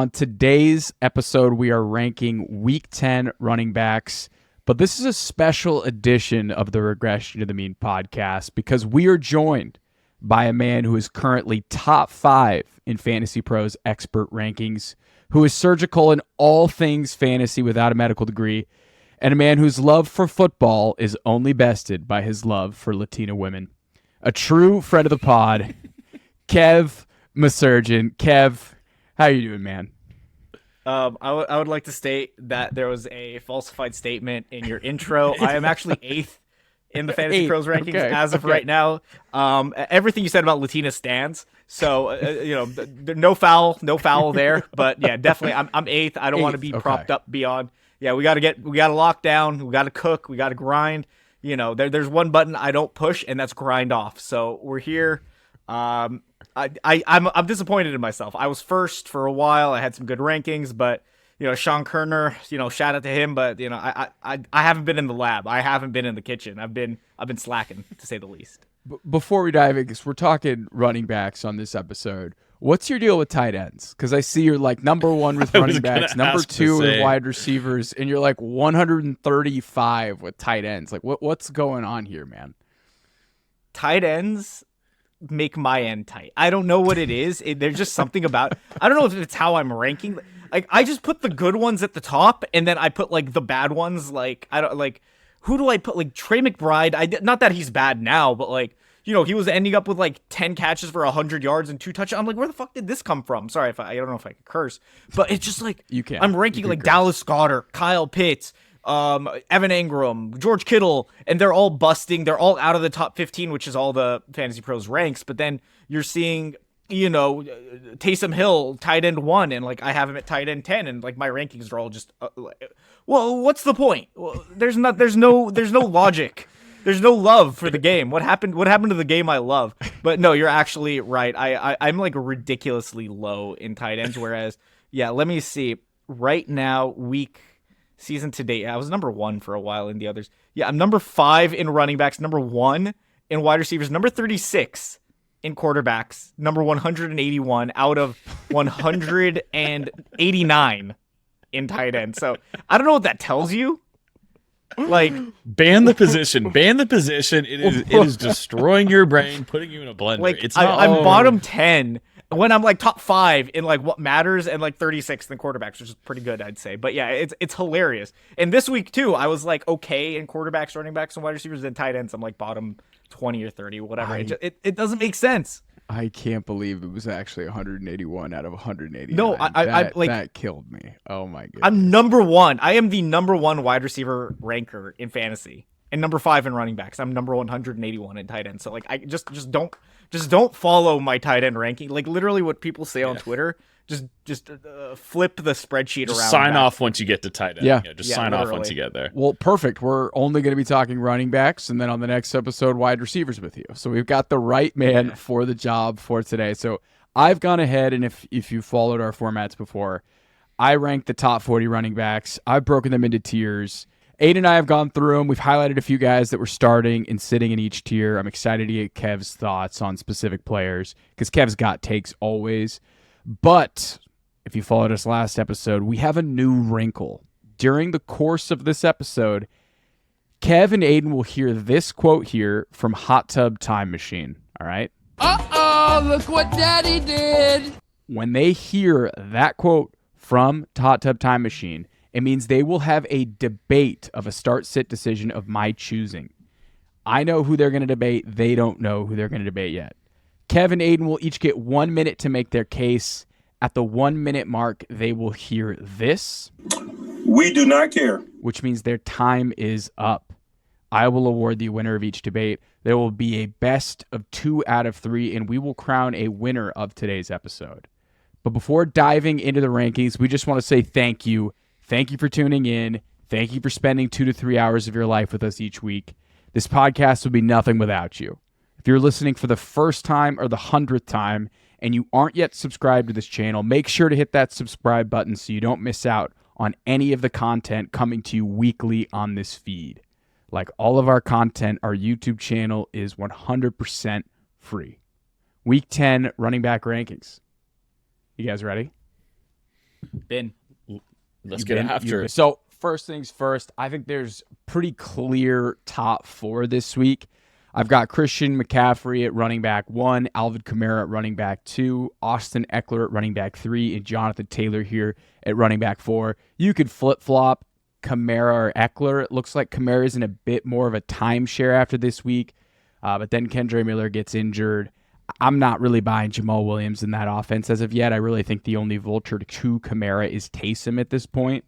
On today's episode, we are ranking Week 10 running backs, but this is a special edition of the Regression to the Mean podcast because we are joined by a man who is currently top 5 in Fantasy Pros expert rankings, who is surgical in all things fantasy without a medical degree, and a man whose love for football is only bested by his love for Latina women. A true friend of the pod, Kev Mahserejian. Kev, how you doing, man? I would like to state that there was a falsified statement in your intro. I am actually 8th in the Fantasy Pros rankings as of right now. Everything you said about Latina stands. So, no foul there. But yeah, definitely, I'm 8th. I don't want to be propped up beyond. Yeah, we got to lock down. We got to cook. We got to grind. There's one button I don't push, and that's grind off. So we're here. I'm disappointed in myself. I was first for a while. I had some good rankings, but Sean Kerner, shout out to him. But I haven't been in the lab. I haven't been in the kitchen. I've been slacking, to say the least. Before we dive in, because we're talking running backs on this episode, what's your deal with tight ends? Because I see you're like number 1 with running backs, number 2 with wide receivers, and you're like 135 with tight ends. Like, what's going on here, man? Tight ends make my end tight. I don't know what it is. There's just something about. I don't know if it's how I'm ranking. Like, I just put the good ones at the top, and then I put like the bad ones. Like, I don't like. Who do I put? Like Trey McBride. Not that he's bad now, but like. He was ending up with like 10 catches for 100 yards and 2 touchdowns. I'm like, where the fuck did this come from? Sorry if I don't know if I could curse, but it's just like I'm ranking like curse. Dallas Goedert, Kyle Pitts, Evan Engram, George Kittle, and they're all busting. They're all out of the top 15, which is all the Fantasy Pros ranks. But then you're seeing, Taysom Hill, tight end 1, and like I have him at tight end 10, and like my rankings are all just, well, what's the point? Well, there's no logic. There's no love for the game. What happened to the game I love? But no, you're actually right. I'm like ridiculously low in tight ends. Whereas, yeah, let me see. Right now, season to date, I was number 1 for a while in the others. Yeah, I'm number 5 in running backs, number 1 in wide receivers, number 36 in quarterbacks, number 181 out of 189 in tight end. So I don't know what that tells you. Like, ban the position. It is destroying your brain, putting you in a blender. Like, I'm bottom 10 when I'm like top 5 in like what matters, and like 36th in quarterbacks, which is pretty good, I'd say. But yeah, it's hilarious. And this week too, I was like okay in quarterbacks, running backs, and wide receivers. And tight ends, I'm like bottom 20 or 30, whatever. It doesn't make sense. I can't believe it was actually 181 out of 180. No, I like that killed me. Oh my god. I'm number 1. I am the number 1 wide receiver ranker in fantasy, and number 5 in running backs. I'm number 181 in tight end. So like, I just don't follow my tight end ranking. Like literally, what people say on Twitter. Just flip the spreadsheet around. Sign off once you get to tight end. Yeah, sign off once you get there. Well, perfect. We're only going to be talking running backs, and then on the next episode, wide receivers with you. So we've got the right man for the job for today. So I've gone ahead, and if you followed our formats before, I ranked the top 40 running backs. I've broken them into tiers. Aidan and I have gone through them. We've highlighted a few guys that were starting and sitting in each tier. I'm excited to get Kev's thoughts on specific players because Kev's got takes always. But if you followed us last episode, we have a new wrinkle. During the course of this episode, Kev and Aidan will hear this quote here from Hot Tub Time Machine. All right? Uh-oh, look what Daddy did. When they hear that quote from Hot Tub Time Machine, it means they will have a debate of a start-sit decision of my choosing. I know who they're going to debate. They don't know who they're going to debate yet. Kev and Aidan will each get 1 minute to make their case. At the 1 minute mark, they will hear this. We do not care. Which means their time is up. I will award the winner of each debate. There will be a best of 2 out of 3, and we will crown a winner of today's episode. But before diving into the rankings, we just want to say thank you. Thank you for tuning in. Thank you for spending 2 to 3 hours of your life with us each week. This podcast would be nothing without you. If you're listening for the first time or the 100th time and you aren't yet subscribed to this channel, make sure to hit that subscribe button so you don't miss out on any of the content coming to you weekly on this feed. Like all of our content, our YouTube channel is 100% free. Week 10 running back rankings. You guys ready? Been. Let's get after it. So first things first, I think there's pretty clear top 4 this week. I've got Christian McCaffrey at running back 1, Alvin Kamara at running back 2, Austin Ekeler at running back 3, and Jonathan Taylor here at running back 4. You could flip-flop Kamara or Ekeler. It looks like Kamara's in a bit more of a timeshare after this week, but then Kendre Miller gets injured. I'm not really buying Jamal Williams in that offense as of yet. I really think the only vulture to Kamara is Taysom at this point.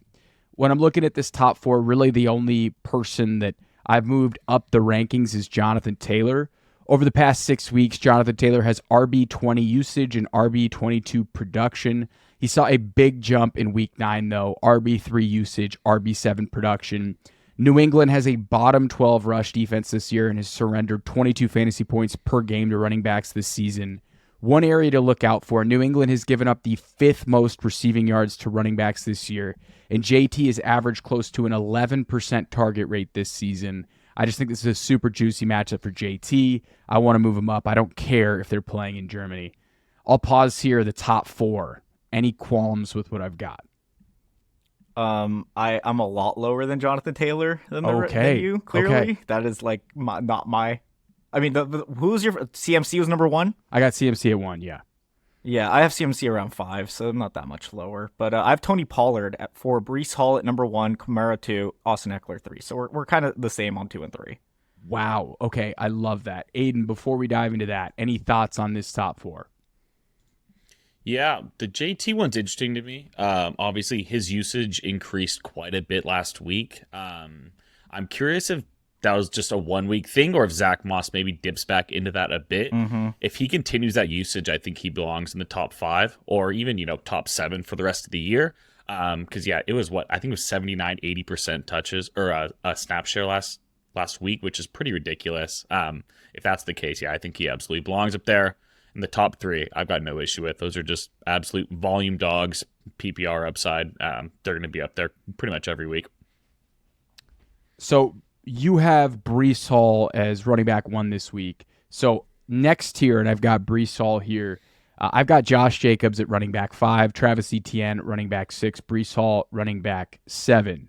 When I'm looking at this top 4, really the only person that I've moved up the rankings is Jonathan Taylor. Over the past 6 weeks, Jonathan Taylor has RB20 usage and RB22 production. He saw a big jump in week 9, though. RB3 usage, RB7 production. New England has a bottom 12 rush defense this year and has surrendered 22 fantasy points per game to running backs this season. One area to look out for, New England has given up the 5th most receiving yards to running backs this year, and JT has averaged close to an 11% target rate this season. I just think this is a super juicy matchup for JT. I want to move him up. I don't care if they're playing in Germany. I'll pause here, the top 4. Any qualms with what I've got? I'm a lot lower than Jonathan Taylor than you, clearly. Okay. That is like not my... I mean, who's your... CMC was number 1? I got CMC at 1, yeah. Yeah, I have CMC around 5, so I'm not that much lower. But I have Tony Pollard at 4, Breece Hall at number 1, Kamara 2, Austin Ekeler 3. So we're kind of the same on 2 and 3. Wow. Okay, I love that. Aidan, before we dive into that, any thoughts on this top 4? Yeah, the JT one's interesting to me. Obviously, his usage increased quite a bit last week. I'm curious if that was just a 1-week thing or if Zack Moss maybe dips back into that a bit. Mm-hmm. If he continues that usage, I think he belongs in the top 5 or even, top 7 for the rest of the year. Because, it was I think it was 79, 80% touches or a snap share last week, which is pretty ridiculous. If that's the case, I think he absolutely belongs up there. In the top 3, I've got no issue with. Those are just absolute volume dogs, PPR upside. They're going to be up there pretty much every week. So you have Breece Hall as running back 1 this week. So next tier, and I've got Breece Hall here. I've got Josh Jacobs at running back 5, Travis Etienne running back 6, Breece Hall running back 7.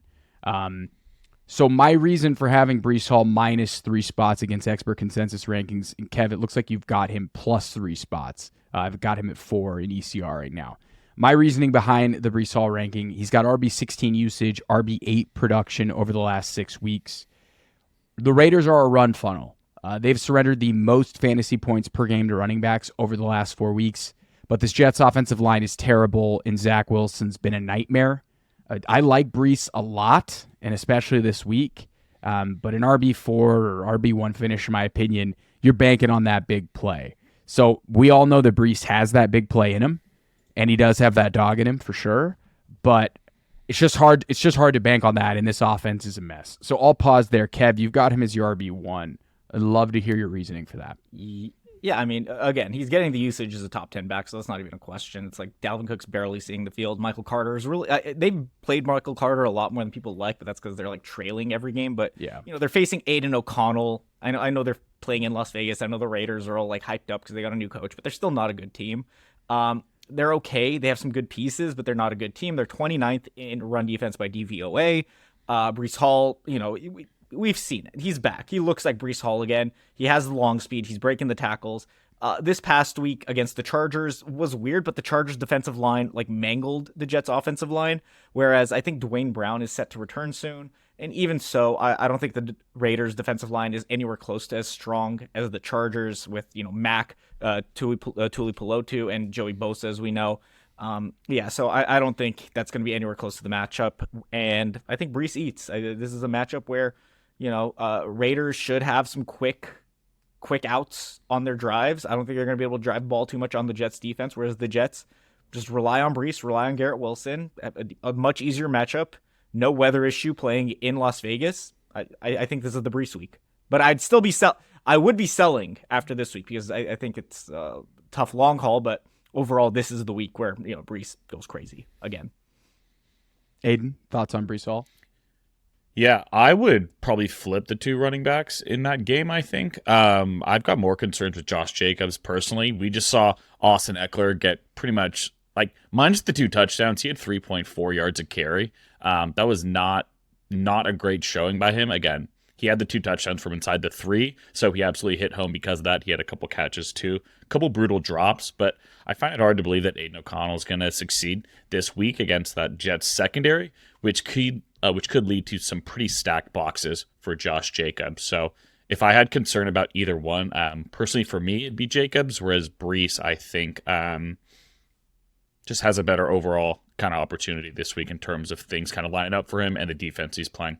So my reason for having Breece Hall minus 3 spots against expert consensus rankings, and Kev, it looks like you've got him plus 3 spots. I've got him at 4 in ECR right now. My reasoning behind the Breece Hall ranking, he's got RB16 usage, RB8 production over the last 6 weeks. The Raiders are a run funnel. They've surrendered the most fantasy points per game to running backs over the last 4 weeks, but this Jets offensive line is terrible, and Zach Wilson's been a nightmare. I like Breece a lot, and especially this week, but an RB4 or RB1 finish, in my opinion, you're banking on that big play. So we all know that Breece has that big play in him, and he does have that dog in him for sure, but it's just hard to bank on that, and this offense is a mess. So I'll pause there. Kev, you've got him as your RB1. I'd love to hear your reasoning for that. Yeah, I mean, again, he's getting the usage as a top 10 back, so that's not even a question. It's like Dalvin Cook's barely seeing the field. Michael Carter is really... they've played Michael Carter a lot more than people like, but that's because they're like trailing every game. But, they're facing Aiden O'Connell. I know they're playing in Las Vegas. I know the Raiders are all like hyped up because they got a new coach, but they're still not a good team. They're okay. They have some good pieces, but they're not a good team. They're 29th in run defense by DVOA. Breece Hall, we've seen it. He's back. He looks like Breece Hall again. He has the long speed. He's breaking the tackles. This past week against the Chargers was weird, but the Chargers defensive line mangled the Jets offensive line, whereas I think Dwayne Brown is set to return soon. And even so, I don't think the Raiders defensive line is anywhere close to as strong as the Chargers with, Mac, Tuli Pelotu, and Joey Bosa, as we know. So I don't think that's going to be anywhere close to the matchup. And I think Breece eats. This is a matchup where, Raiders should have some quick outs on their drives. I don't think they're going to be able to drive the ball too much on the Jets defense, whereas the Jets just rely on Breece, rely on Garrett Wilson. A much easier matchup. No weather issue playing in Las Vegas. I think this is the Breece week. But I would be selling after this week because I think it's a tough long haul, but overall this is the week where, Breece goes crazy again. Aidan, thoughts on Breece Hall? Yeah, I would probably flip the 2 running backs in that game, I think. I've got more concerns with Josh Jacobs personally. We just saw Austin Ekeler get pretty much like minus the 2 touchdowns, he had 3.4 yards a carry. That was not a great showing by him. Again, he had the 2 touchdowns from inside the 3, so he absolutely hit home because of that. He had a couple catches too, a couple brutal drops, but I find it hard to believe that Aiden O'Connell is going to succeed this week against that Jets secondary, which could lead to some pretty stacked boxes for Josh Jacobs. So if I had concern about either one, personally for me, it'd be Jacobs, whereas Breece, I think, just has a better overall kind of opportunity this week in terms of things kind of lining up for him and the defense he's playing.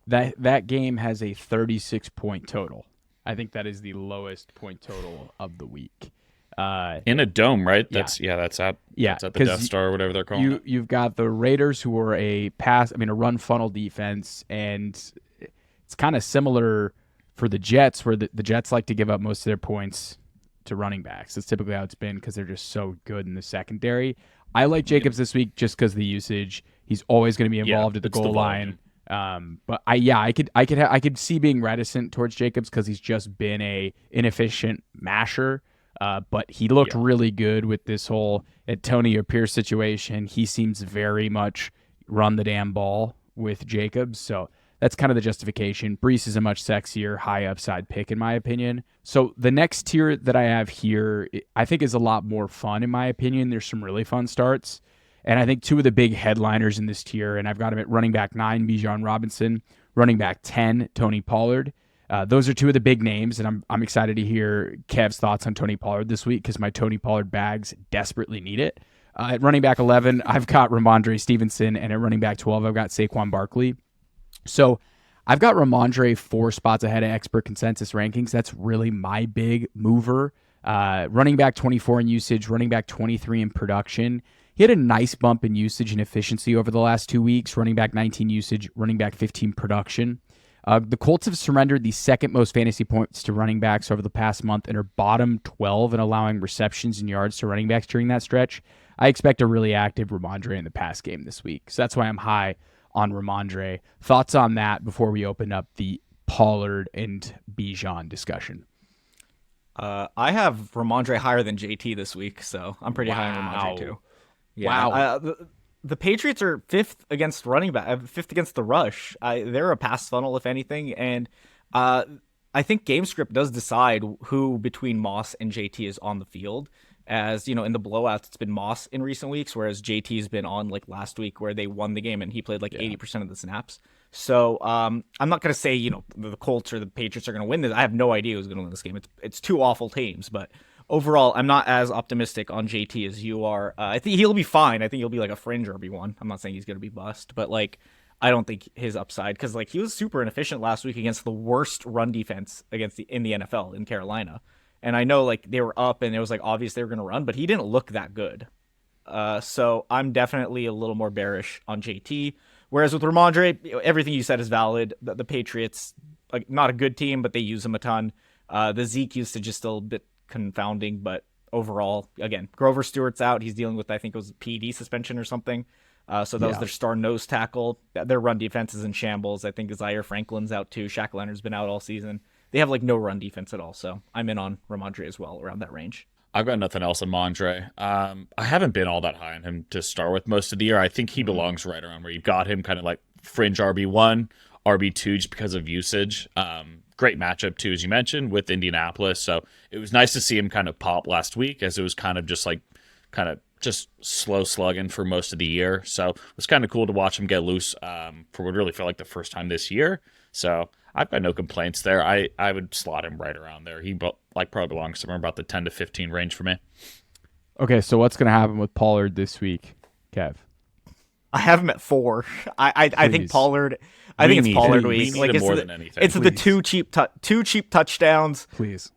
That game has a 36-point total. I think that is the lowest point total of the week. In a dome, right? That's at the Death Star or whatever they're calling it. You've got the Raiders, who are a run funnel defense, and it's kind of similar for the Jets, where the Jets like to give up most of their points to running backs. That's typically how it's been because they're just so good in the secondary. I like Jacobs this week just because of the usage. He's always going to be involved at the goal line. But I could see being reticent towards Jacobs because he's just been a inefficient masher. But he looked really good with this whole Antonio Pierce situation. He seems very much run the damn ball with Jacobs. So that's kind of the justification. Breece is a much sexier, high upside pick, in my opinion. So the next tier that I have here, I think is a lot more fun, in my opinion. There's some really fun starts. And I think 2 of the big headliners in this tier, and I've got him at running back 9, Bijan Robinson, running back 10, Tony Pollard. Those are 2 of the big names, and I'm excited to hear Kev's thoughts on Tony Pollard this week because my Tony Pollard bags desperately need it. At running back 11, I've got Rhamondre Stevenson, and at running back 12, I've got Saquon Barkley. So I've got Rhamondre 4 spots ahead of expert consensus rankings. That's really my big mover. Running back 24 in usage, running back 23 in production. He had a nice bump in usage and efficiency over the last 2 weeks. Running back 19 usage, running back 15 production. The Colts have surrendered the second most fantasy points to running backs over the past month and are bottom 12 in allowing receptions and yards to running backs during that stretch. I expect a really active Rhamondre in the pass game this week. So that's why I'm high on Rhamondre. Thoughts on that before we open up the Pollard and Bijan discussion? I have Rhamondre higher than JT this week, so I'm pretty high on Rhamondre too. Yeah, wow. The Patriots are 5th against running back, 5th against the rush. They're a pass funnel, if anything, and I think game script does decide who between Moss and JT is on the field. As you know, in the blowouts, it's been Moss in recent weeks, whereas JT's been on like last week where they won the game and he played like 80% of the snaps. So I'm not going to say, the Colts or the Patriots are going to win this. I have no idea who's going to win this game. It's 2 awful teams, but overall, I'm not as optimistic on JT as you are. I think he'll be fine. I think he'll be like a fringe RB1. I'm not saying he's going to be bust, but like, I don't think his upside, because like he was super inefficient last week against the worst run defense in the NFL in Carolina. And I know like they were up and it was like obvious they were going to run, but he didn't look that good. So I'm definitely a little more bearish on JT. Whereas with Rhamondre, everything you said is valid. The Patriots, like not a good team, but they use him a ton. The Zeke usage is still a bit confounding, but overall, again, Grover Stewart's out. He's dealing with, I think it was a PD suspension or something. So that was their star nose tackle. Their run defense is in shambles. I think Zaire Franklin's out too. Shaq Leonard's been out all season. They have like no run defense at all. So I'm in on Rhamondre as well around that range. I've got nothing else on Mondre. I haven't been all that high on him to start with most of the year. I think he belongs right around where you've got him, kind of like fringe RB1, RB2 just because of usage. Great matchup too, as you mentioned, with Indianapolis. So it was nice to see him kind of pop last week, as it was kind of just slow slugging for most of the year. So it was kind of cool to watch him get loose for what really felt like the first time this year. So I've got no complaints there. I would slot him right around there. He probably belongs somewhere about the 10 to 15 range for me. Okay, so what's going to happen with Pollard this week, Kev? I have him at 4. I think Pollard. I think it's Pollard week. We need him more than anything. It's the two cheap touchdowns. Please.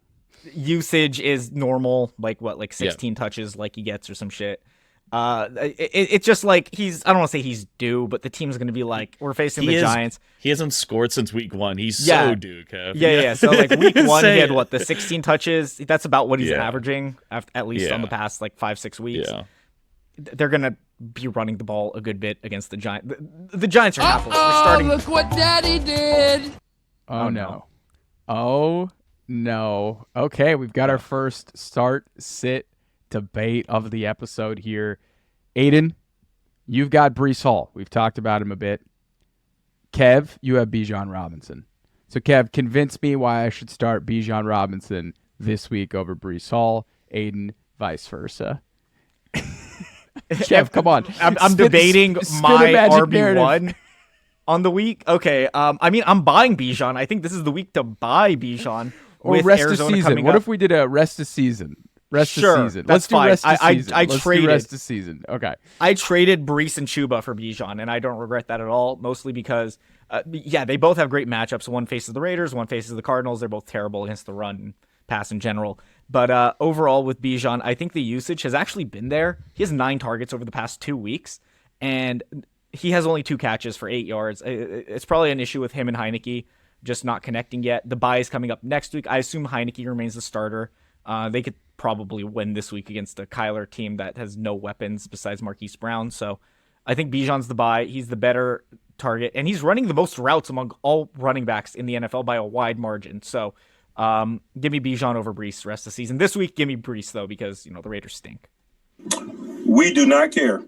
Usage is normal, like 16 touches, like he gets or some shit. It's just like I don't want to say he's due, but the team's going to be like, we're facing the Giants. He hasn't scored since week 1. He's so due, Kev. Yeah. So like week 1, he had the 16 touches. That's about what he's averaging, at least on the past like 5-6 weeks. Yeah. They're going to be running the ball a good bit against the Giants. The Giants are hapless. We're starting. Look what Daddy did. Oh no. Oh no. Okay, we've got our first start, sit, debate of the episode here. Aidan, you've got Breece Hall. We've talked about him a bit. Kev, you have Bijan Robinson. So, Kev, convince me why I should start Bijan Robinson this week over Breece Hall. Aidan, vice versa. Kev, come on. I'm debating my RB1 on the week. Okay. I mean, I'm buying Bijan. I think this is the week to buy Bijan. Or with rest Arizona of season. What if we did a rest of season? Sure, of season. Let's do fine. rest of I season. I Let's traded do rest of season. Okay. I traded Breece and Chuba for Bijan, and I don't regret that at all, mostly because, they both have great matchups. One faces the Raiders, one faces the Cardinals. They're both terrible against the run and pass in general. But overall, with Bijan, I think the usage has actually been there. He has 9 targets over the past 2 weeks, and he has only 2 catches for 8 yards. It's probably an issue with him and Heineke just not connecting yet. The bye is coming up next week. I assume Heineke remains the starter. They could probably win this week against a Kyler team that has no weapons besides Marquise Brown. So I think Bijan's the buy. He's the better target, and he's running the most routes among all running backs in the NFL by a wide margin. So give me Bijan over Breece the rest of the season. This week, give me Breece, though, because the Raiders stink. We do not care.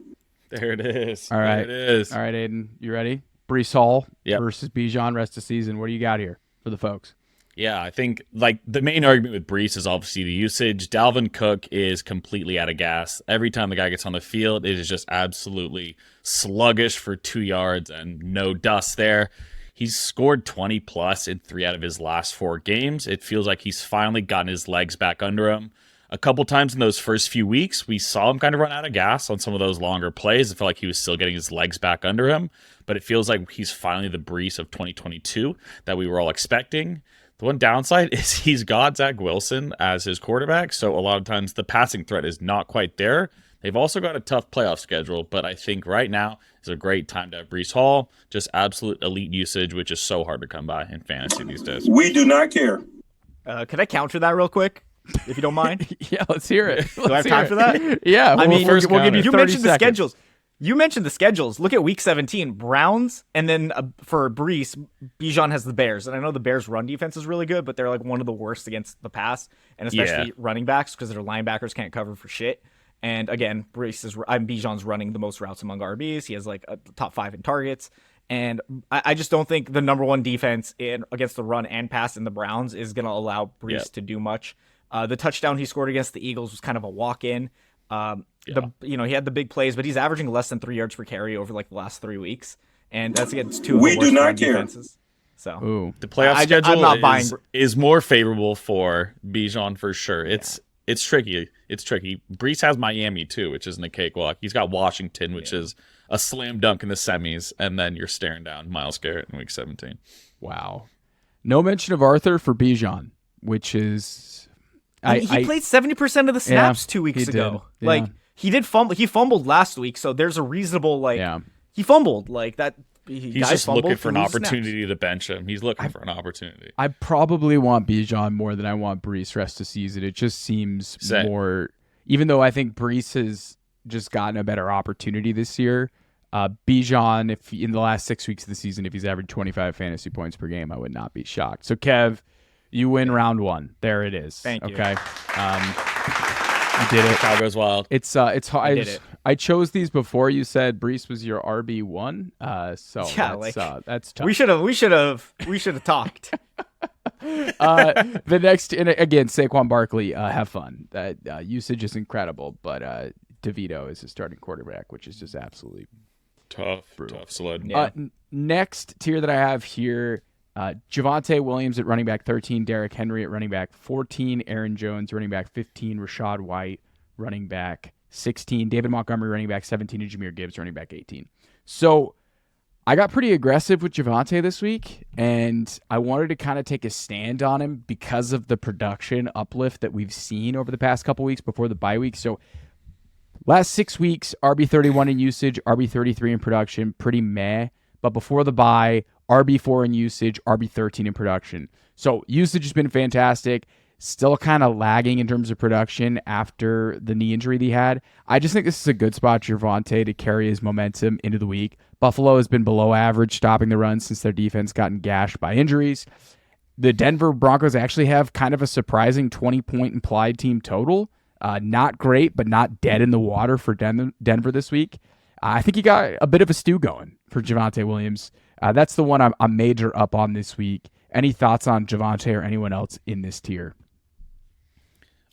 There it is. All right. There it is. All right, Aidan, you ready? Breece Hall Yep. versus Bijan rest of season. What do you got here for the folks? Yeah, I think the main argument with Breece is obviously the usage. Dalvin Cook is completely out of gas. Every time the guy gets on the field, it is just absolutely sluggish for 2 yards and no dust there. He's scored 20 plus in 3 out of his last 4 games. It feels like he's finally gotten his legs back under him. A couple times in those first few weeks, we saw him kind of run out of gas on some of those longer plays. It felt like he was still getting his legs back under him, but it feels like he's finally the Breece of 2022 that we were all expecting. The one downside is he's got Zach Wilson as his quarterback, so a lot of times the passing threat is not quite there. They've also got a tough playoff schedule, but I think right now is a great time to have Breece Hall, just absolute elite usage, which is so hard to come by in fantasy these days. We do not care. Can I counter that real quick, if you don't mind? Yeah, let's hear it. Do I have time for that? Yeah, I mean, we'll give you 30 mentioned the seconds. schedules. You mentioned the schedules. Look at Week 17, Browns, and then for Breece, Bijan has the Bears. And I know the Bears' run defense is really good, but they're like one of the worst against the pass, and especially running backs because their linebackers can't cover for shit. And again, Bijan's running the most routes among RBs. He has like a top 5 in targets. And I just don't think the number 1 defense against the run and pass in the Browns is going to allow Breece to do much. The touchdown he scored against the Eagles was kind of a walk-in. He had the big plays, but he's averaging less than 3 yards per carry over like the last 3 weeks, and that's against 2 of the worst run defenses. So the playoff schedule is more favorable for Bijan for sure. It's tricky. It's tricky. Breece has Miami too, which isn't a cakewalk. He's got Washington, which is a slam dunk in the semis, and then you're staring down Myles Garrett in Week 17. Wow. No mention of Arthur for Bijan, which is he played 70% of the snaps 2 weeks ago. Yeah. Like he did fumble. He fumbled last week, so there's a reasonable he fumbled like that. He's just looking for an opportunity to bench him. He's looking for an opportunity. I probably want Bijan more than I want Breece rest of season. It just seems more, even though I think Breece has just gotten a better opportunity this year. Bijan, if in the last 6 weeks of the season, if he's averaged 25 fantasy points per game, I would not be shocked. So Kev, you win round 1. There it is. Thank you. Okay. You did it. Cow goes wild. It's hard. I chose these before you said Breece was your RB1. That's tough. We should have talked. The next, and again, Saquon Barkley, have fun. That usage is incredible, but DeVito is his starting quarterback, which is just absolutely brutal. Tough sled. Yeah. Next tier that I have here, Javonte Williams at running back 13, Derrick Henry at running back 14, Aaron Jones running back 15, Rachaad White running back 16, David Montgomery running back 17, and Jahmyr Gibbs running back 18. So I got pretty aggressive with Javonte this week, and I wanted to kind of take a stand on him because of the production uplift that we've seen over the past couple weeks before the bye week. So last 6 weeks, RB31 in usage, RB33 in production, pretty meh. But before the bye, RB4 in usage, RB13 in production. So usage has been fantastic. Still kind of lagging in terms of production after the knee injury that he had. I just think this is a good spot for Javonte to carry his momentum into the week. Buffalo has been below average stopping the run since their defense gotten gashed by injuries. The Denver Broncos actually have kind of a surprising 20-point implied team total. Not great, but not dead in the water for Denver this week. I think you got a bit of a stew going for Javonte Williams. That's the one I'm major up on this week. Any thoughts on Javonte or anyone else in this tier?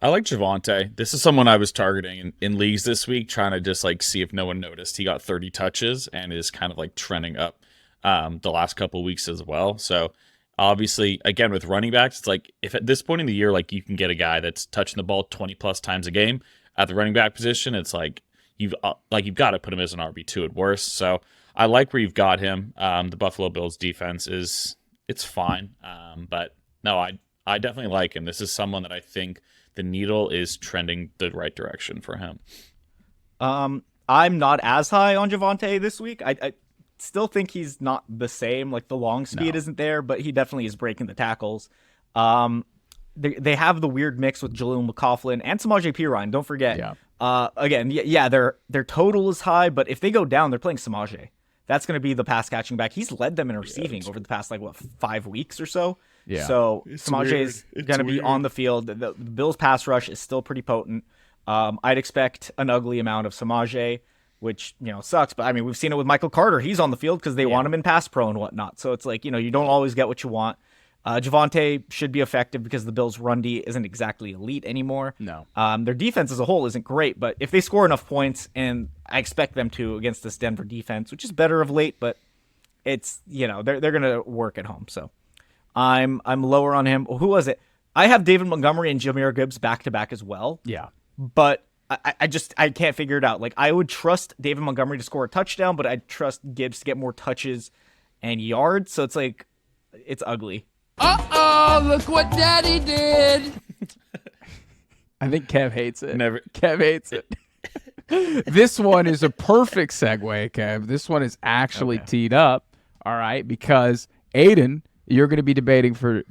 I like Javonte. This is someone I was targeting in leagues this week, trying to just like see if no one noticed. He got 30 touches and is kind of like trending up the last couple of weeks as well. So obviously, again, with running backs, it's like if at this point in the year, like you can get a guy that's touching the ball 20 plus times a game at the running back position, it's like you've got to put him as an RB2 at worst. So I like where you've got him. The Buffalo Bills defense it's fine, but no, I definitely like him. This is someone that I think the needle is trending the right direction for him. I'm not as high on Javonte this week. I still think he's not the same. Like the long speed isn't there, but he definitely is breaking the tackles. They have the weird mix with Jaleel McLaughlin and Samaje Perine. Don't forget. Yeah. Again, their total is high, but if they go down, they're playing Samaje. That's going to be the pass catching back. He's led them in receiving over the past 5 weeks or so. Yeah. So Samaje is going to be on the field. The Bills pass rush is still pretty potent. I'd expect an ugly amount of Samaje, which, sucks. But I mean, we've seen it with Michael Carter. He's on the field because they want him in pass pro and whatnot. So it's like, you don't always get what you want. Javonte should be effective because the Bills' run D isn't exactly elite anymore. No. Their defense as a whole isn't great, but if they score enough points, and I expect them to against this Denver defense, which is better of late, but it's, they're going to work at home. So I'm lower on him. Who was it? I have David Montgomery and Jahmyr Gibbs back to back as well. Yeah. But I can't figure it out. Like, I would trust David Montgomery to score a touchdown, but I'd trust Gibbs to get more touches and yards. So it's like, it's ugly. Uh-oh, look what Daddy did. I think Kev hates it. Never. Kev hates it. This one is a perfect segue, Kev. This one is actually teed up, all right, because Aidan, you're going to be debating for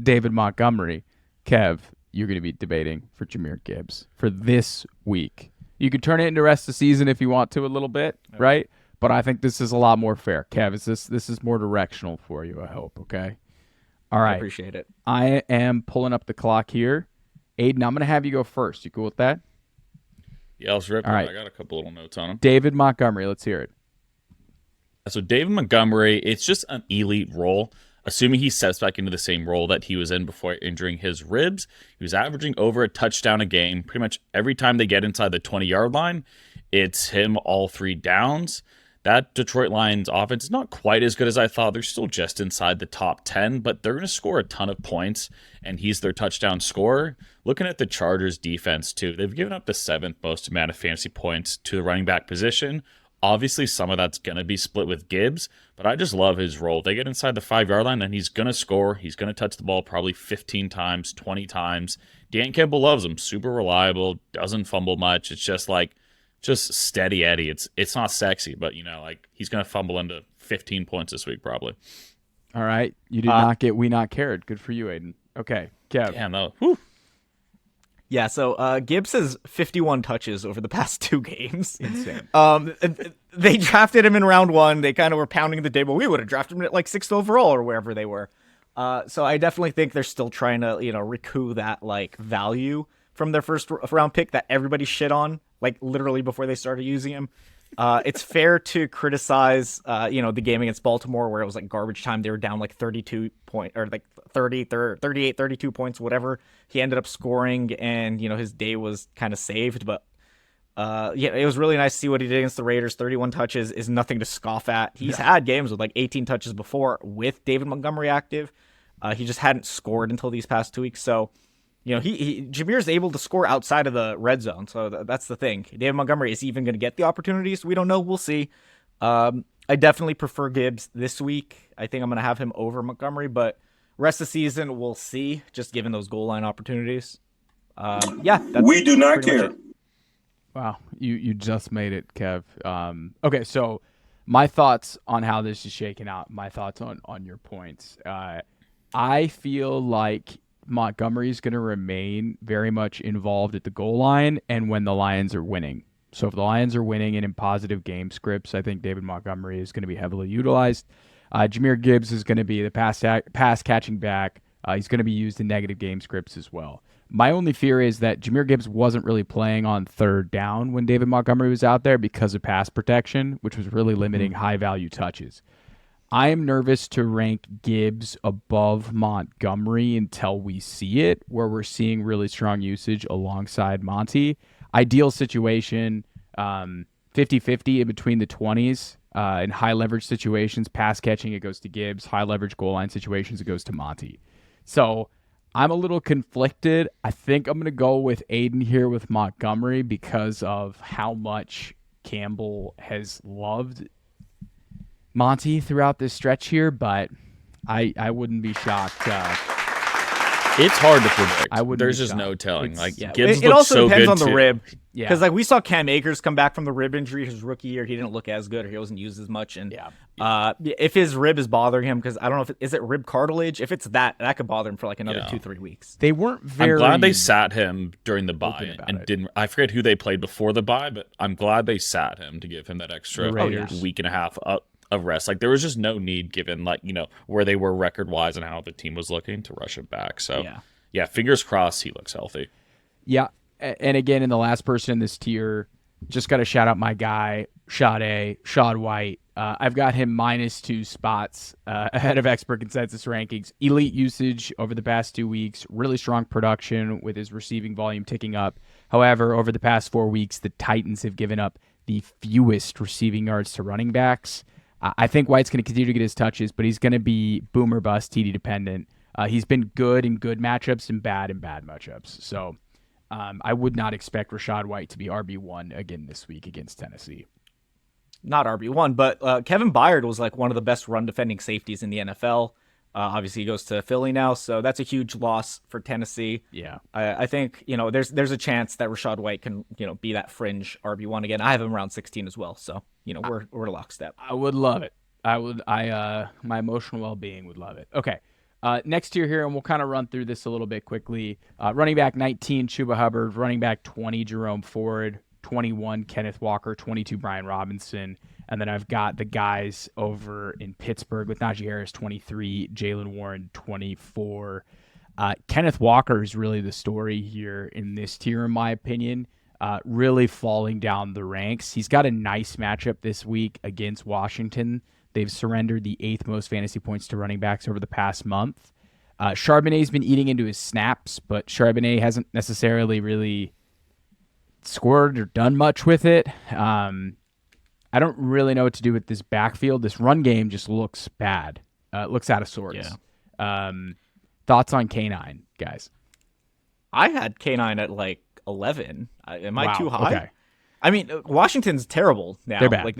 David Montgomery. Kev, you're going to be debating for Jahmyr Gibbs for this week. You could turn it into rest of the season if you want to a little bit, right? But I think this is a lot more fair. Kev, this is more directional for you, I hope, okay? All right. I appreciate it. I am pulling up the clock here. Aidan, I'm going to have you go first. You cool with that? Yeah, let's rip. All right. I got a couple little notes on him. David Montgomery, let's hear it. So David Montgomery, it's just an elite role. Assuming he steps back into the same role that he was in before injuring his ribs, he was averaging over a touchdown a game. Pretty much every time they get inside the 20-yard line, it's him all 3 downs. That Detroit Lions offense is not quite as good as I thought. They're still just inside the top 10, but they're going to score a ton of points, and he's their touchdown scorer. Looking at the Chargers defense, too, they've given up the 7th most amount of fantasy points to the running back position. Obviously, some of that's going to be split with Gibbs, but I just love his role. They get inside the 5-yard line, and he's going to score. He's going to touch the ball probably 15 times, 20 times. Dan Campbell loves him. Super reliable, doesn't fumble much. It's just steady Eddie. It's not sexy, but he's gonna fumble into 15 points this week probably. All right, you did not get we not cared. Good for you, Aidan. Okay, Kev. Yeah, no. Whew. Yeah, so Gibbs has 51 touches over the past 2 games. Insane. They drafted him in round 1. They kind of were pounding the table. We would have drafted him at 6th overall or wherever they were. So I definitely think they're still trying to recoup that value from their first round pick that everybody shit on. Literally before they started using him. It's fair to criticize, the game against Baltimore where it was garbage time. They were down 32 points or 38, 32 points, whatever. He ended up scoring and, his day was kind of saved. But, it was really nice to see what he did against the Raiders. 31 touches is nothing to scoff at. He's had games with 18 touches before with David Montgomery active. He just hadn't scored until these past 2 weeks. So, Jahmyr's able to score outside of the red zone, so that's the thing. David Montgomery is even going to get the opportunities. We don't know. We'll see. I definitely prefer Gibbs this week. I think I'm going to have him over Montgomery, but rest of the season, we'll see, just given those goal line opportunities. We do not care. Wow, you just made it, Kev. Okay, so my thoughts on how this is shaking out, my thoughts on your points. I feel like Montgomery is going to remain very much involved at the goal line and when the Lions are winning. So if the Lions are winning and in positive game scripts, I think David Montgomery is going to be heavily utilized. Jahmyr Gibbs is going to be the pass catching back. He's going to be used in negative game scripts as well. My only fear is that Jahmyr Gibbs wasn't really playing on third down when David Montgomery was out there because of pass protection, which was really limiting high-value touches. I am nervous to rank Gibbs above Montgomery until we see it, where we're seeing really strong usage alongside Monty. Ideal situation, 50-50 in between the 20s. In high-leverage situations, pass catching, it goes to Gibbs. High-leverage goal line situations, it goes to Monty. So I'm a little conflicted. I think I'm going to go with Aidan here with Montgomery because of how much Campbell has loved Monty throughout this stretch here, but I wouldn't be shocked. It's hard to predict. There's just no telling. Gibbs it also so depends good on the too. rib. Yeah. Because we saw Cam Akers come back from the rib injury his rookie year. He didn't look as good, or he wasn't used as much. And if his rib is bothering him, because I don't know is it rib cartilage? If it's that could bother him for another 2-3 weeks. They weren't very. I'm glad they sat him during the bye and didn't. I forget who they played before the bye, but I'm glad they sat him to give him that extra week and a half of rest. There was just no need, given where they were record wise and how the team was looking, to rush him back. So yeah, fingers crossed he looks healthy. Yeah, and again, in the last person in this tier, just got to shout out my guy, Rachaad White. I've got him -2 spots ahead of expert consensus rankings. Elite usage over the past 2 weeks, really strong production with his receiving volume ticking up. However, over the past 4 weeks, the Titans have given up the fewest receiving yards to running backs. I think White's going to continue to get his touches, but he's going to be boom or bust, TD dependent. He's been good in good matchups and bad in bad matchups. So I would not expect Rachaad White to be RB1 again this week against Tennessee. Not RB1, but Kevin Byard was one of the best run defending safeties in the NFL. Obviously, he goes to Philly now, so that's a huge loss for Tennessee. Yeah, I think there's a chance that Rachaad White can be that fringe RB1 again. I have him around 16 as well, so we're lockstep. I would love it. My emotional well-being would love it. Okay. Next tier here, and we'll kind of run through this a little bit quickly. Running back 19, Chuba Hubbard. Running back 20, Jerome Ford. 21, Kenneth Walker. 22, Bijan Robinson. And then I've got the guys over in Pittsburgh with Najee Harris, 23, Jaylen Warren, 24. Kenneth Walker is really the story here in this tier, in my opinion. Really falling down the ranks. He's got a nice matchup this week against Washington. They've surrendered the 8th most fantasy points to running backs over the past month. Charbonnet's been eating into his snaps, but Charbonnet hasn't necessarily really scored or done much with it. I don't really know what to do with this backfield. This run game just looks bad. It looks out of sorts. Yeah. Thoughts on K9, guys? I had K9 at 11. Am I too high? Okay. I mean, Washington's terrible now. They're bad.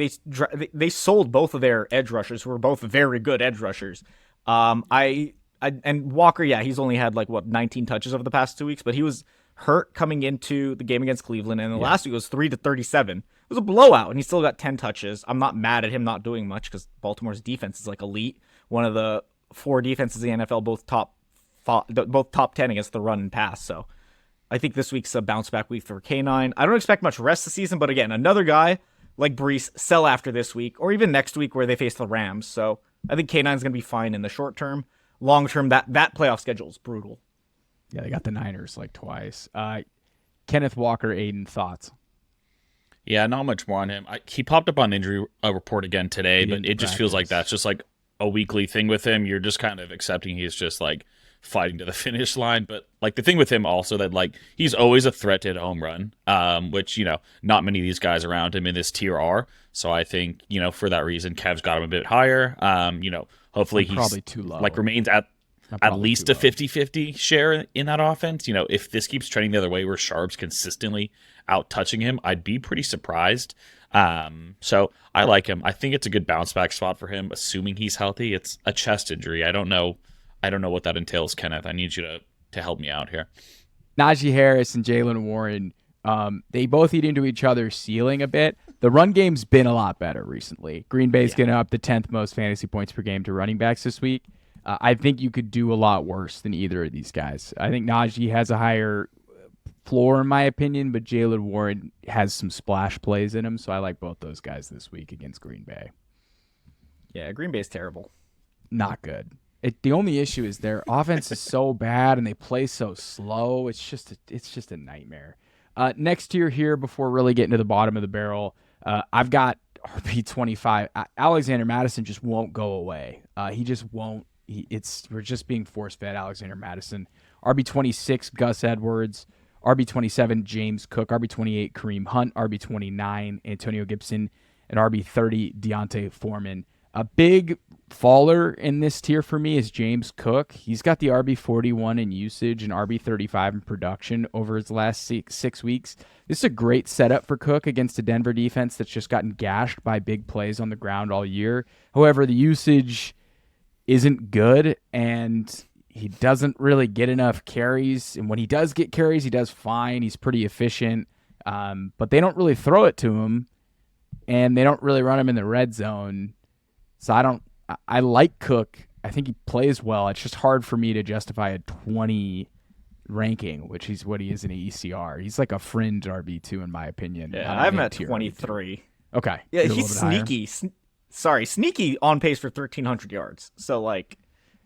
They sold both of their edge rushers, who were both very good edge rushers. And Walker, he's only had 19 touches over the past 2 weeks, but he was hurt coming into the game against Cleveland, and the last week was 3-37. It was a blowout, and he still got 10 touches. I'm not mad at him not doing much because Baltimore's defense is elite. One of the 4 defenses in the NFL, both top 10 against the run and pass. So I think this week's a bounce back week for K9. I don't expect much rest this season, but again, another guy like Breece sell after this week or even next week where they face the Rams. So I think K9 is going to be fine in the short term. Long term, that playoff schedule is brutal. Yeah, they got the Niners twice. Kenneth Walker, Aidan, thoughts? Yeah, not much more on him. He popped up on injury report again today, but it just feels like that's just a weekly thing with him. You're just kind of accepting he's just fighting to the finish line. But the thing with him also that he's always a threat to hit a home run, which not many of these guys around him in this tier are. So I think for that reason, Kev's got him a bit higher. Hopefully he's probably too low. Remains at least a 50-50 share in that offense. If this keeps trending the other way where Sharp's consistently out touching him, I'd be pretty surprised. So I like him. I think it's a good bounce back spot for him, assuming he's healthy. It's a chest injury. I don't know what that entails, Kenneth. I need you to help me out here. Najee Harris and Jaylen Warren, they both eat into each other's ceiling a bit. The run game's been a lot better recently. Green Bay's getting up the 10th most fantasy points per game to running backs this week. I think you could do a lot worse than either of these guys. I think Najee has a higher floor, in my opinion, but Jaylen Warren has some splash plays in him, so I like both those guys this week against Green Bay. Yeah, Green Bay's terrible. Not good. The only issue is their offense is so bad and they play so slow. It's just a nightmare. Next tier here, before really getting to the bottom of the barrel, I've got RB25. Alexander Mattison just won't go away. He just won't. We're just being force-fed Alexander Mattison. RB26, Gus Edwards. RB27, James Cook. RB28, Kareem Hunt. RB29, Antonio Gibson. And RB30, Deontay Foreman. A big faller in this tier for me is James Cook. He's got the RB41 in usage and RB35 in production over his last 6 weeks. This is a great setup for Cook against a Denver defense that's just gotten gashed by big plays on the ground all year. However, the usage isn't good, and he doesn't really get enough carries. And when he does get carries, he does fine. He's pretty efficient, but they don't really throw it to him, and they don't really run him in the red zone. So I like Cook. I think he plays well. It's just hard for me to justify a 20 ranking, which is what he is in an ECR. He's like a fringe RB2 in my opinion. Yeah, I'm at 23. RB2. Okay. Yeah, he's sneaky. Sneaky on pace for 1,300 yards. So, like,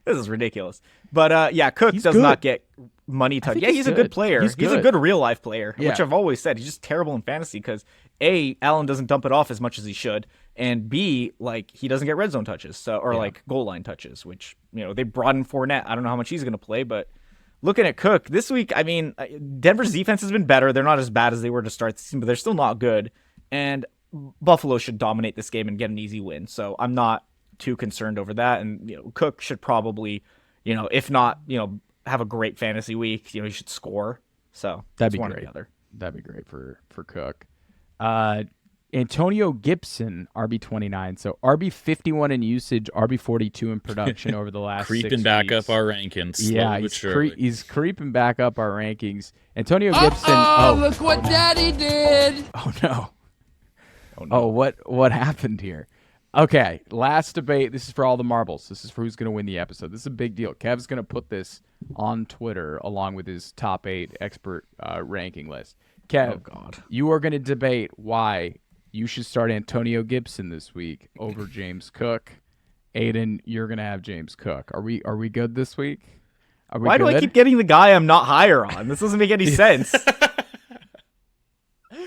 this is ridiculous. But, Cook does not get money touch. Yeah, he's a good player. He's a good real-life player, which I've always said. He's just terrible in fantasy because, A, Allen doesn't dump it off as much as he should, and B, like, he doesn't get red zone touches, like goal line touches, which, they brought in Fournette. I don't know how much he's going to play, but looking at Cook this week, I mean, Denver's defense has been better. They're not as bad as they were to start the season, but they're still not good. And Buffalo should dominate this game and get an easy win. So I'm not too concerned over that. And, Cook should probably, if not, have a great fantasy week. He should score. So that'd be one great. Or the other. That'd be great for Cook. Antonio Gibson, RB29. So RB51 in usage, RB42 in production over the last 6 creeping back up our rankings. Yeah, he's creeping back up our rankings. Antonio Gibson. Look what Daddy did. Oh no. Oh, what happened here? Okay, last debate. This is for all the marbles. This is for who's going to win the episode. This is a big deal. Kev's going to put this on Twitter along with his top 8 expert ranking list. Kev, you are going to debate why you should start Antonio Gibson this week over James Cook. Aidan, you're going to have James Cook. Are we good this week? Why do I keep getting the guy I'm not higher on? This doesn't make any sense.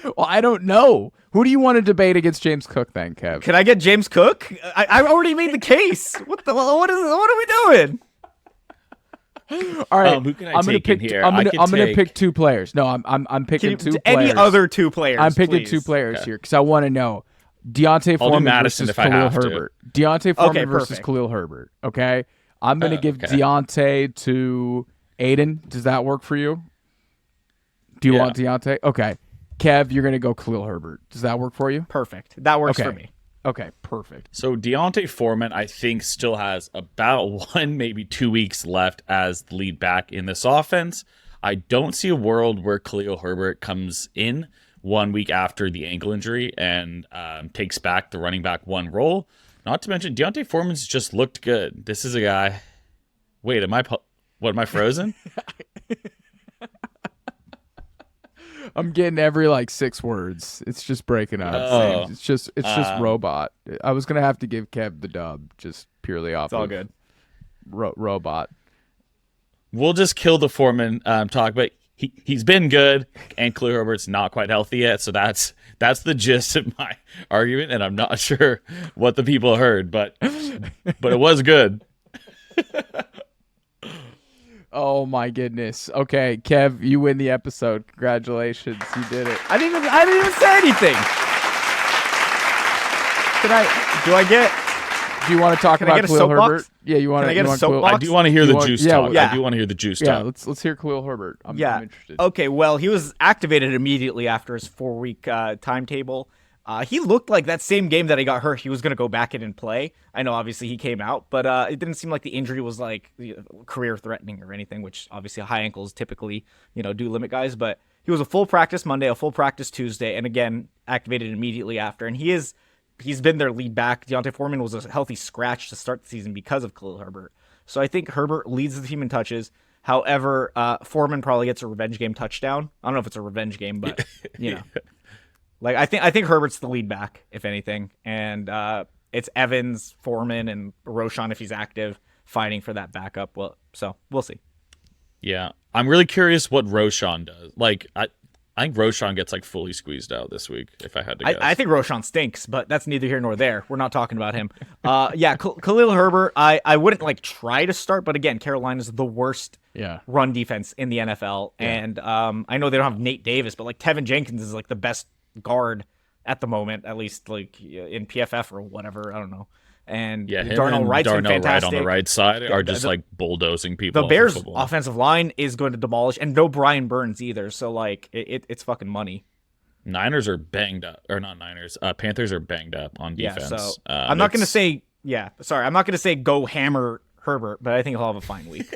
Well, I don't know. Who do you want to debate against James Cook then, Kev? Can I get James Cook? I already made the case. What are we doing? All right, who can I'm gonna pick 2 players. No, I'm picking 2 players. Any other 2 players? I'm picking 2 players here because I want to know Deontay Foreman versus Khalil Herbert. Deontay Foreman versus Khalil Herbert. Okay, I'm gonna give Deontay to Aidan. Does that work for you? Do you want Deontay? Okay, Kev, you're gonna go Khalil Herbert. Does that work for you? Perfect. That works for me. Okay, perfect. So Deontay Foreman, I think, still has about 1, maybe 2 weeks left as the lead back in this offense. I don't see a world where Khalil Herbert comes in 1 week after the ankle injury and takes back the running back 1 role. Not to mention, Deontay Foreman's just looked good. This is a guy. Wait, am I frozen? I'm getting every 6 words. It's just breaking up. Oh. It's just robot. I was gonna have to give Kev the dub just purely off. It's all good. Robot. We'll just kill the Foreman talk, but he's been good, and Khalil Herbert's not quite healthy yet. So that's the gist of my argument, and I'm not sure what the people heard, but it was good. Oh my goodness. Okay, Kev, you win the episode. Congratulations, you did it. I didn't even say anything. Do you want to talk about Khalil Herbert? Yeah, you want to get a soapbox? I do want to hear the juice talk. I do want to hear the juice talk. Yeah, let's hear Khalil Herbert. I'm interested. Okay, well, he was activated immediately after his 4-week timetable. He looked like that same game that he got hurt, he was going to go back in and play. I know, obviously, he came out, but it didn't seem like the injury was career-threatening or anything, which obviously high ankles typically, do limit guys. But he was a full practice Monday, a full practice Tuesday, and again, activated immediately after. And he's been their lead back. Deontay Foreman was a healthy scratch to start the season because of Khalil Herbert. So I think Herbert leads the team in touches. However, Foreman probably gets a revenge game touchdown. I don't know if it's a revenge game, but, I think Herbert's the lead back, if anything, and it's Evans, Foreman, and Roschon if he's active. fighting for that backup. Well, so we'll see. Yeah, I'm really curious what Roschon does. Like, I think Roschon gets like fully squeezed out this week, if I had to guess. I think Roschon stinks, but that's neither here nor there. We're not talking about him. Khalil Herbert, I wouldn't like try to start, but again, Carolina's the worst run defense in the NFL. Yeah. And I know they don't have Nate Davis, but like Tevin Jenkins is like the best guard at the moment, at least like in PFF or whatever. I don't know. And Darnell Wright's been fantastic. Wright on the right side are just like bulldozing people. The Bears' offensive line is going to demolish, and no Brian Burns either. So like it's fucking money. Niners are banged up, or not Niners. Panthers are banged up on defense. Yeah, so I'm not going to say. Yeah, sorry, I'm not going to say go hammer Herbert, but I think he'll have a fine week.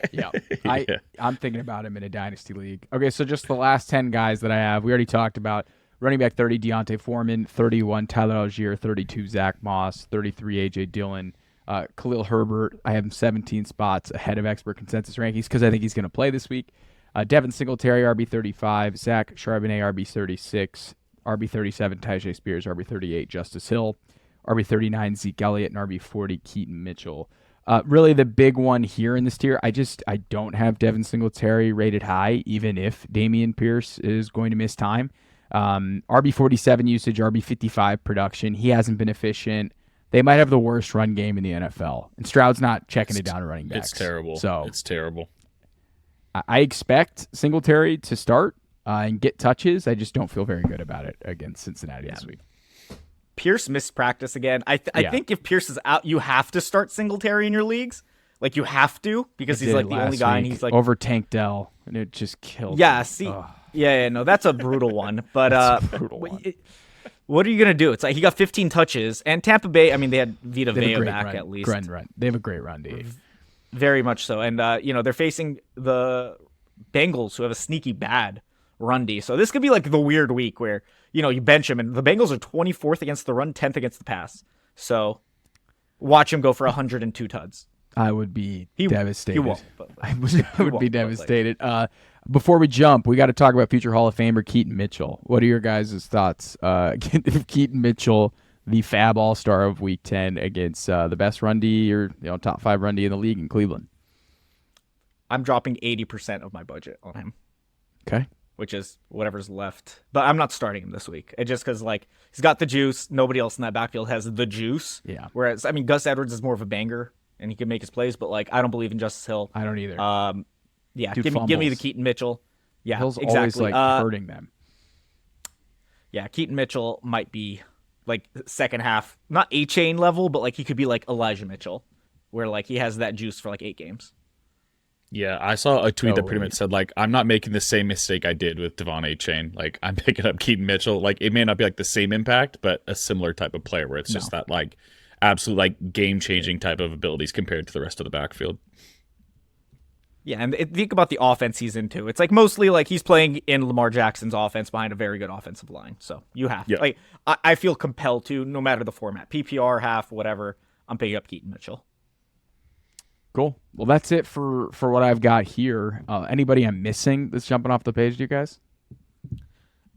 I'm thinking about him in a dynasty league. Okay, so just the last 10 guys that I have, we already talked about. Running back 30, Deontay Foreman. 31, Tyler Algier. 32, Zack Moss. 33, A.J. Dillon. Khalil Herbert, I have him 17 spots ahead of expert consensus rankings because I think he's going to play this week. Devin Singletary, RB35. Zach Charbonnet, RB36. RB37, Tyjae Spears. RB38, Justice Hill. RB39, Zeke Elliott. And RB40, Keaton Mitchell. Really the big one here in this tier, I don't have Devin Singletary rated high, even if Dameon Pierce is going to miss time. RB47 usage, RB55 production. He hasn't been efficient. They might have the worst run game in the NFL. And Stroud's not checking it down to running backs. It's terrible. It's terrible. I expect Singletary to start and get touches. I just don't feel very good about it against Cincinnati this week. Pierce missed practice again. I think if Pierce is out, you have to start Singletary in your leagues. Like, you have to, because he's like the only guy, and he's like over Tank Dell, and it just killed him. See, no, that's a brutal one. But what are you gonna do? It's like he got 15 touches, and Tampa Bay. I mean, they had Vita Vea back at least. Run. They have a great run, D. Very much so, and they're facing the Bengals, who have a sneaky bad run D. So this could be like the weird week where you bench him, and the Bengals are 24th against the run, 10th against the pass. So watch him go for 102 tuds. I would be devastated. He won't, I would be devastated. Before we jump, we got to talk about future Hall of Famer Keaton Mitchell. What are your guys' thoughts? Keaton Mitchell, the fab all-star of Week 10 against the best run D or top 5 run D in the league in Cleveland. I'm dropping 80% of my budget on him. Okay. Which is whatever's left. But I'm not starting him this week. Just because, he's got the juice. Nobody else in that backfield has the juice. Yeah. Whereas, Gus Edwards is more of a banger, and he can make his plays, but, I don't believe in Justice Hill. I don't either. Dude, give me the Keaton Mitchell. Yeah, Hill's exactly. always, hurting them. Yeah, Keaton Mitchell might be, second half, not A-chain level, but, he could be like Elijah Mitchell, where, he has that juice for, 8 games. Yeah, I saw a tweet that pretty much said, I'm not making the same mistake I did with Devon A-Chain. I'm picking up Keaton Mitchell. It may not be, the same impact, but a similar type of player where it's just that, absolute, game-changing type of abilities compared to the rest of the backfield. Yeah, and think about the offense he's into. It's mostly he's playing in Lamar Jackson's offense behind a very good offensive line. So you have to. I feel compelled to, no matter the format. PPR, half, whatever, I'm picking up Keaton Mitchell. Cool. Well, that's it for what I've got here. Anybody I'm missing that's jumping off the page, do you guys?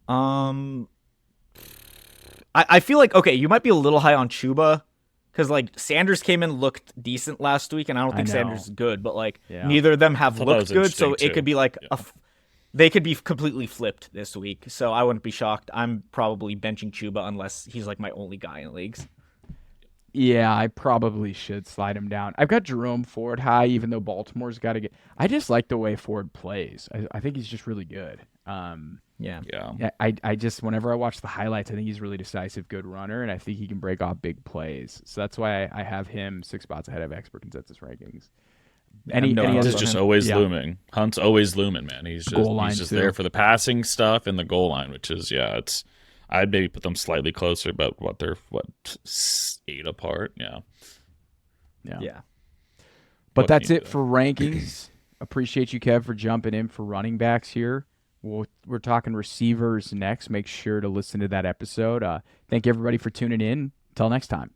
I feel okay, you might be a little high on Chuba, because Sanders came in, looked decent last week, and I don't think Sanders is good, but neither of them have looked good, so it could be they could be completely flipped this week. So I wouldn't be shocked. I'm probably benching Chuba unless he's my only guy in leagues. Yeah, I probably should slide him down. I've got Jerome Ford high, even though Baltimore's got to get. I just like the way Ford plays. I think he's just really good. I just, whenever I watch the highlights, I think he's really decisive, good runner, and I think he can break off big plays. So that's why I have him 6 spots ahead of expert consensus rankings. Hunt is just always looming. Hunt's always looming, man. He's just there for the passing stuff and the goal line, which is I'd maybe put them slightly closer, but they're 8 apart. Yeah. But that's it for rankings. Appreciate you, Kev, for jumping in for running backs here. We're talking receivers next. Make sure to listen to that episode. Thank everybody for tuning in. Until next time.